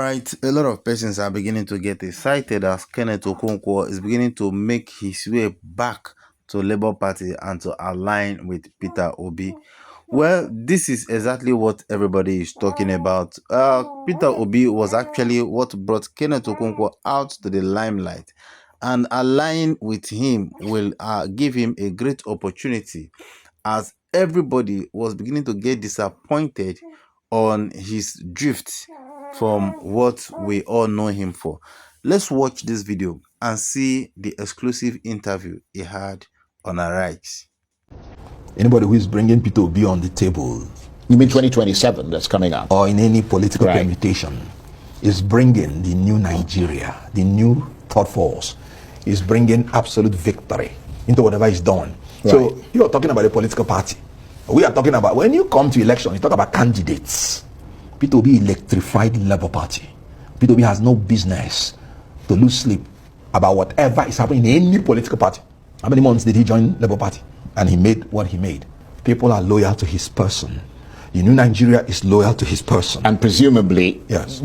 right, a lot of persons are beginning to get excited as Kenneth Okonkwo is beginning to make his way back to Labour Party and to align with Peter Obi. Well, this is exactly what everybody is talking about. Peter Obi was actually what brought Kenneth Okonkwo out to the limelight, and aligning with him will give him a great opportunity, as everybody was beginning to get disappointed on his drift from what we all know him for. Let's watch this video and see the exclusive interview he had on Arise. Anybody who is bringing Peter Obi on the table, you mean 2027 that's coming up, or in any political permutation, is bringing the new Nigeria, the new thought force, is bringing absolute victory into whatever is done. Right. So you are talking about a political party. We are talking about, when you come to election, you talk about candidates. Peter Obi electrified the Labour Party. Peter Obi has no business to lose sleep about whatever is happening in any political party. How many months did he join Labour Party? And he made what he made. People are loyal to his person. The new Nigeria is loyal to his person. And presumably, yes,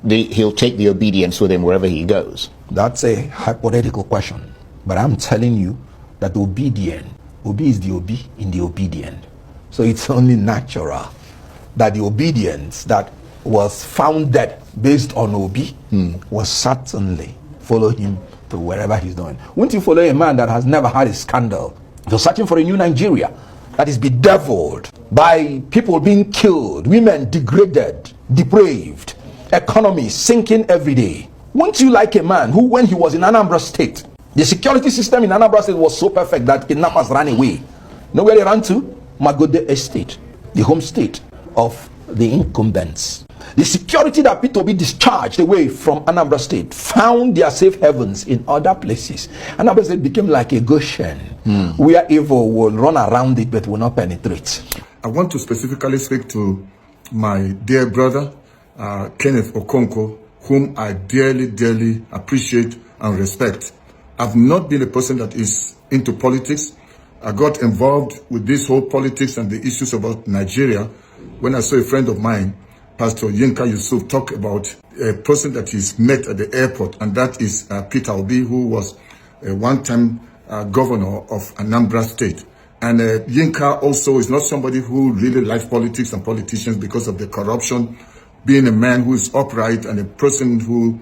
he'll take the obedience with him wherever he goes. That's a hypothetical question. But I'm telling you that obedient, Obi is the Obi in the obedient. So it's only natural that the obedience that was founded based on Obi will certainly follow him to wherever he's going. Won't you follow a man that has never had a scandal? You're searching for a new Nigeria that is bedeviled by people being killed, women degraded, depraved, economy sinking every day. Won't you like a man who, when he was in Anambra State, the security system in Anambra State was so perfect that kidnappers ran away? Know where they ran to? Magode Estate, the home state of the incumbents. The security that Peter Obi discharged away from Anambra State found their safe havens in other places. Anambra State became like a Goshen, where evil will run around it but will not penetrate. I want to specifically speak to my dear brother, Kenneth Okonkwo, whom I dearly, dearly appreciate and respect. I've not been a person that is into politics. I got involved with this whole politics and the issues about Nigeria when I saw a friend of mine, Pastor Yinka Yusuf, talk about a person that he's met at the airport, and that is Peter Obi, who was a one-time governor of Anambra State. And Yinka also is not somebody who really likes politics and politicians because of the corruption, being a man who is upright and a person who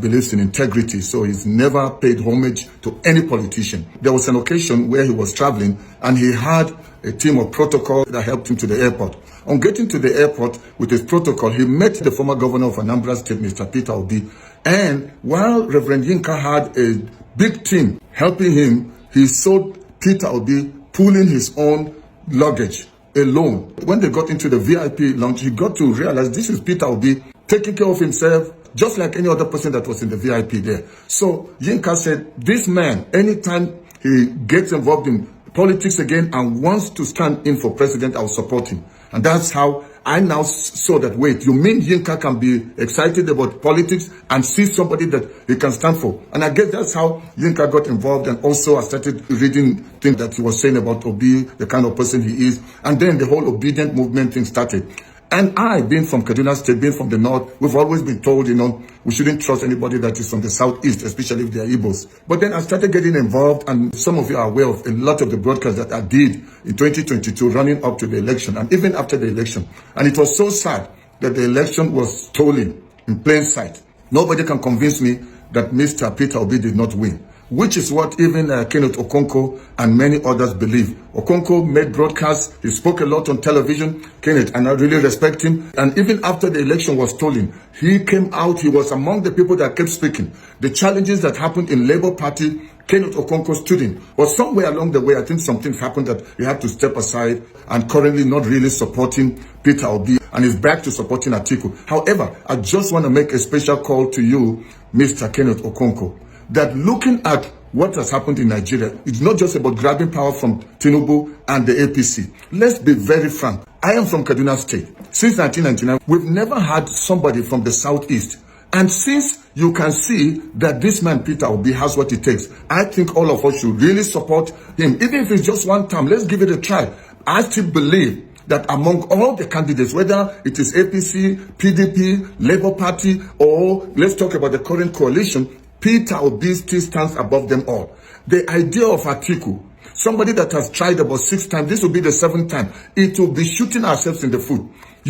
believes in integrity. So he's never paid homage to any politician. There was an occasion where he was traveling and he had a team of protocol that helped him to the airport. On getting to the airport with his protocol, he met the former governor of Anambra State, Mr. Peter Obi. And while Reverend Yinka had a big team helping him, he saw Peter Obi pulling his own luggage alone. When they got into the VIP lounge, he got to realize this is Peter Obi taking care of himself, just like any other person that was in the VIP there. So Yinka said, this man, anytime he gets involved in politics again and wants to stand in for president, I'll support him. And that's how I now saw that, wait, you mean Yinka can be excited about politics and see somebody that he can stand for? And I guess that's how Yinka got involved, and also I started reading things that he was saying about Obi, the kind of person he is. And then the whole obedient movement thing started. And I, being from Kaduna State, being from the north, we've always been told, we shouldn't trust anybody that is from the southeast, especially if they are Igbos. But then I started getting involved, and some of you are aware of a lot of the broadcasts that I did in 2022 running up to the election and even after the election. And it was so sad that the election was stolen in plain sight. Nobody can convince me that Mr. Peter Obi did not win, which is what even Kenneth Okonkwo and many others believe. Okonkwo made broadcasts, he spoke a lot on television, Kenneth, and I really respect him. And even after the election was stolen, he came out, he was among the people that kept speaking. The challenges that happened in Labour Party, Kenneth Okonkwo stood in. But somewhere along the way, I think something happened that he had to step aside and currently not really supporting Peter Obi and is back to supporting Atiku. However, I just want to make a special call to you, Mr. Kenneth Okonkwo, that looking at what has happened in Nigeria, it's not just about grabbing power from Tinubu and the APC. Let's be very frank. I am from Kaduna State. Since 1999, we've never had somebody from the southeast. And since you can see that this man, Peter Obi, has what it takes, I think all of us should really support him. Even if it's just one term, let's give it a try. I still believe that among all the candidates, whether it is APC, PDP, Labour Party, or let's talk about the current coalition, Peter Obi still stands above them all. The idea of Atiku, somebody that has tried about 6 times, this will be the 7th time, it will be shooting ourselves in the foot.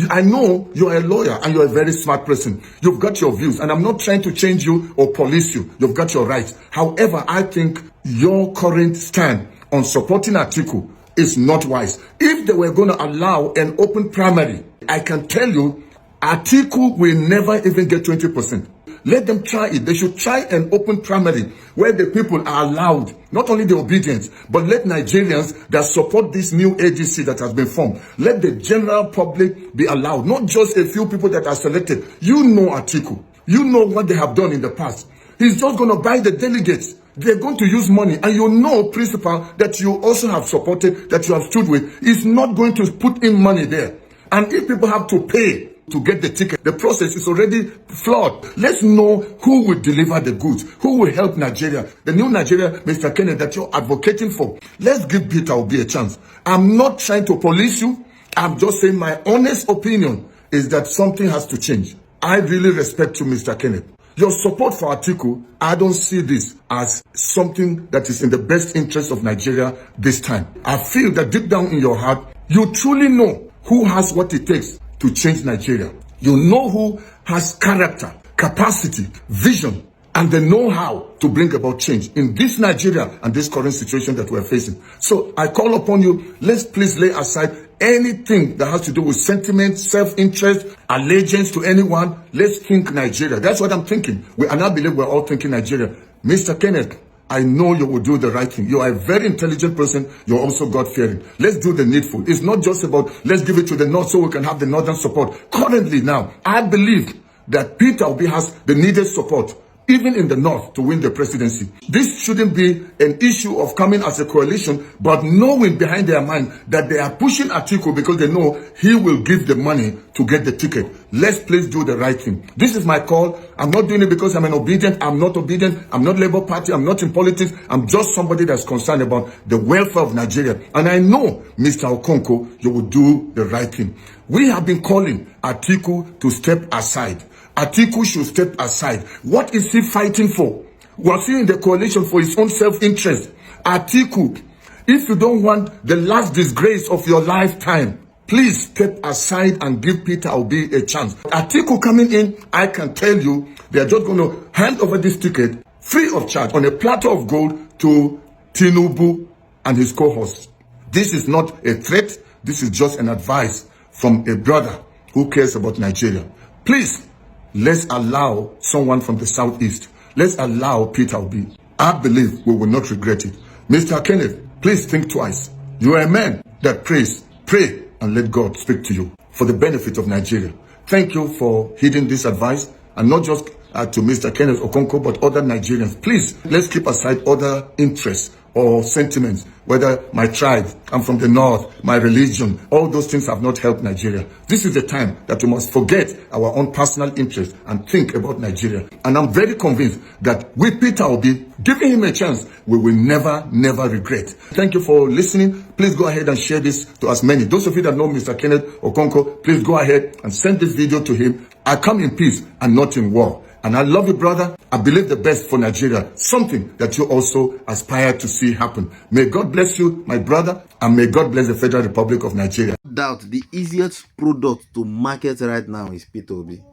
I know you're a lawyer and you're a very smart person. You've got your views, and I'm not trying to change you or police you. You've got your rights. However, I think your current stand on supporting Atiku is not wise. If they were going to allow an open primary, I can tell you, Atiku will never even get 20%. Let them try it. They should try an open primary where the people are allowed, not only the obedience, but let Nigerians that support this new AGC that has been formed, let the general public be allowed, not just a few people that are selected. You know Atiku. You know what they have done in the past. He's just going to buy the delegates. They're going to use money, and you know, principal, that you also have supported, that you have stood with, is not going to put in money there. And if people have to pay to get the ticket, the process is already flawed. Let's know who will deliver the goods, who will help Nigeria, the new Nigeria, Mr. Kenneth, that you're advocating for. Let's give Peter Obi a chance. I'm not trying to police you. I'm just saying my honest opinion is that something has to change. I really respect you, Mr. Kenneth. Your support for Atiku, I don't see this as something that is in the best interest of Nigeria this time. I feel that deep down in your heart, you truly know who has what it takes to change Nigeria. You know who has character, capacity, vision, and the know-how to bring about change in this Nigeria and this current situation that we're facing. So I call upon you, let's please lay aside anything that has to do with sentiment, self-interest, allegiance to anyone. Let's think Nigeria. That's what I'm thinking. And I believe we're all thinking Nigeria. Mr. Kenneth, I know you will do the right thing. You are a very intelligent person. You're also God-fearing. Let's do the needful. It's not just about, let's give it to the North so we can have the Northern support. Currently now, I believe that Peter Obi has the needed support, even in the North, to win the presidency. This shouldn't be an issue of coming as a coalition, but knowing behind their mind that they are pushing Atiku because they know he will give the money to get the ticket. Let's please do the right thing. This is my call. I'm not doing it because I'm an obedient. I'm not obedient. I'm not Labour Party. I'm not in politics. I'm just somebody that's concerned about the welfare of Nigeria. And I know, Mr. Okonkwo, you will do the right thing. We have been calling Atiku to step aside. Atiku should step aside. What is he fighting for? Was he in the coalition for his own self-interest? Atiku, if you don't want the last disgrace of your lifetime, please step aside and give Peter Obi a chance. Atiku coming in, I can tell you, they are just going to hand over this ticket free of charge on a platter of gold to Tinubu and his co-hosts. This is not a threat. This is just an advice from a brother who cares about Nigeria. Please, let's allow someone from the southeast. Let's allow Peter Obi. I believe we will not regret it. Mr. Kenneth, please think twice. You are a man that prays. Pray and let God speak to you for the benefit of Nigeria. Thank you for heeding this advice, and not just to Mr. Kenneth Okonkwo, but other Nigerians. Please, let's keep aside other interests or sentiments, whether my tribe, I'm from the North, my religion, all those things have not helped Nigeria. This is the time that we must forget our own personal interests and think about Nigeria. And I'm very convinced that with Peter Obi, giving him a chance, we will never, never regret. Thank you for listening. Please go ahead and share this to as many. Those of you that know Mr. Kenneth Okonkwo, please go ahead and send this video to him. I come in peace and not in war. And I love you, brother. I believe the best for Nigeria, something that you also aspire to see happen. May God bless you, my brother, and may God bless the Federal Republic of Nigeria. Doubt the easiest product to market right now is P2B.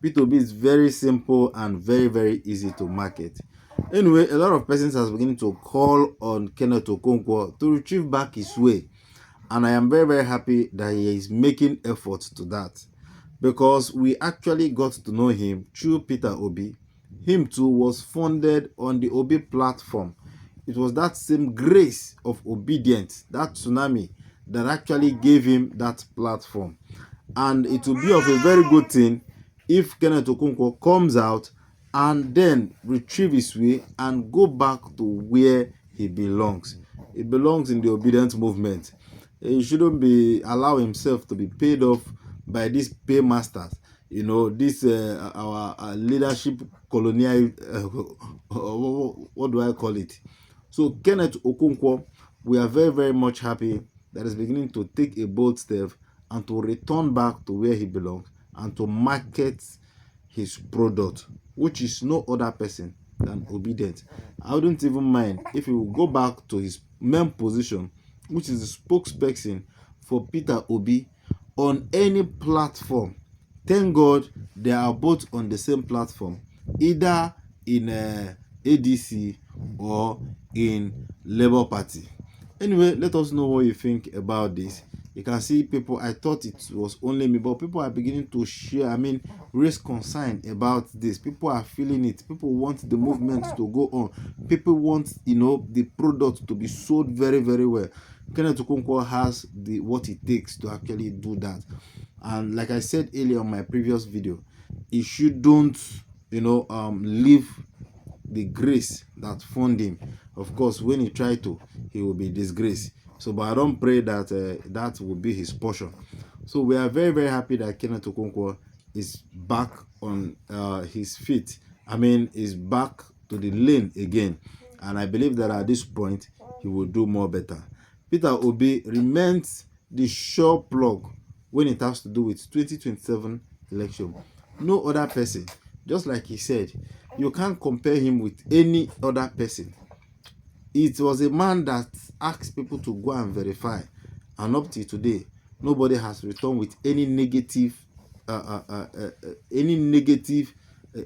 P2B is very simple and very, very easy to market. Anyway, a lot of persons are beginning to call on Kenneth Okonkwo to retrieve back his way. And I am very, very happy that he is making efforts to that, because we actually got to know him through Peter Obi. Him too was funded on the Obi platform. It was that same grace of obedience, that tsunami, that actually gave him that platform. And it will be of a very good thing if Kenneth Okonkwo comes out and then retrieve his way and go back to where he belongs. He belongs in the obedience movement. He shouldn't be allow himself to be paid off by these paymasters, you know, this our leadership colonial, what do I call it? So Kenneth Okonkwo, we are very, very much happy that is beginning to take a bold step and to return back to where he belongs and to market his product, which is no other person than Obedient. I wouldn't even mind if he will go back to his main position, which is the spokesperson for Peter Obi on any platform. Thank God they are both on the same platform, either in ADC or in Labour Party. Anyway, let us know what you think about this. You can see people, I thought it was only me, but people are beginning to share, raise concern about this. People are feeling it. People want the movement to go on. People want, the product to be sold very, very well. Kenneth Okonkwo has what it takes to actually do that. And like I said earlier on my previous video, he shouldn't, leave the grace that found him. Of course, when he tried to, he will be disgraced. So, but I don't pray that that will be his portion. So we are very, very happy that Kenneth Okonkwo is back on his feet. Is back to the lane again. And I believe that at this point, he will do more better. Peter Obi remains the sure plug when it has to do with 2027 election. No other person, just like he said, you can't compare him with any other person. It was a man that asked people to go and verify, and up till today, nobody has returned with any negative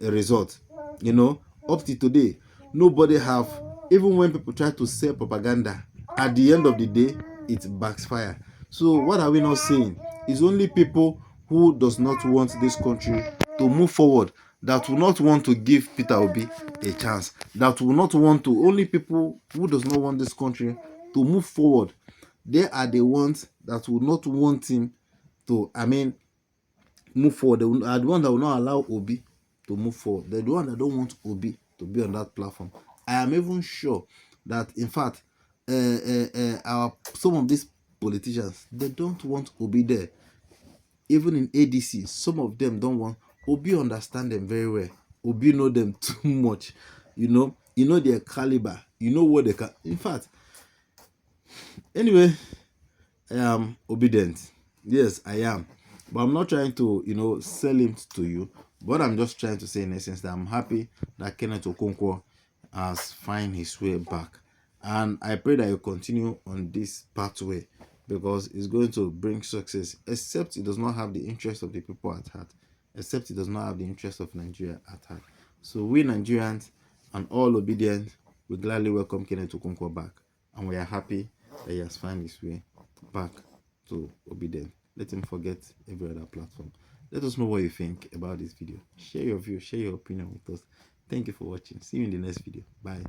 result. Up till today, nobody have. Even when people try to sell propaganda, at the end of the day, it backfire. So what are we not saying? It's only people who does not want this country to move forward, that will not want to give Peter Obi a chance, that will not want to. Only people who does not want this country to move forward, they are the ones that will not want him to move forward. They are the ones that will not allow Obi to move forward. They're the one that don't want Obi to be on that platform. I am even sure that, in fact, some of these politicians, they don't want Obi there. Even in ADC, some of them don't want. Obi understand them very well. Obi know them too much. You know their caliber. You know what they can. In fact, anyway, I am obedient. Yes, I am. But I'm not trying to, sell him to you. But I'm just trying to say, in essence, that I'm happy that Kenneth Okonkwo has found his way back. And I pray that you continue on this pathway, because it's going to bring success, except it does not have the interest of the people at heart, except it does not have the interest of Nigeria at heart. So we Nigerians and all obedient, we gladly welcome Kenneth Okonkwo back. And we are happy that he has found his way back to obedient. Let him forget every other platform. Let us know what you think about this video. Share your view, share your opinion with us. Thank you for watching. See you in the next video. Bye.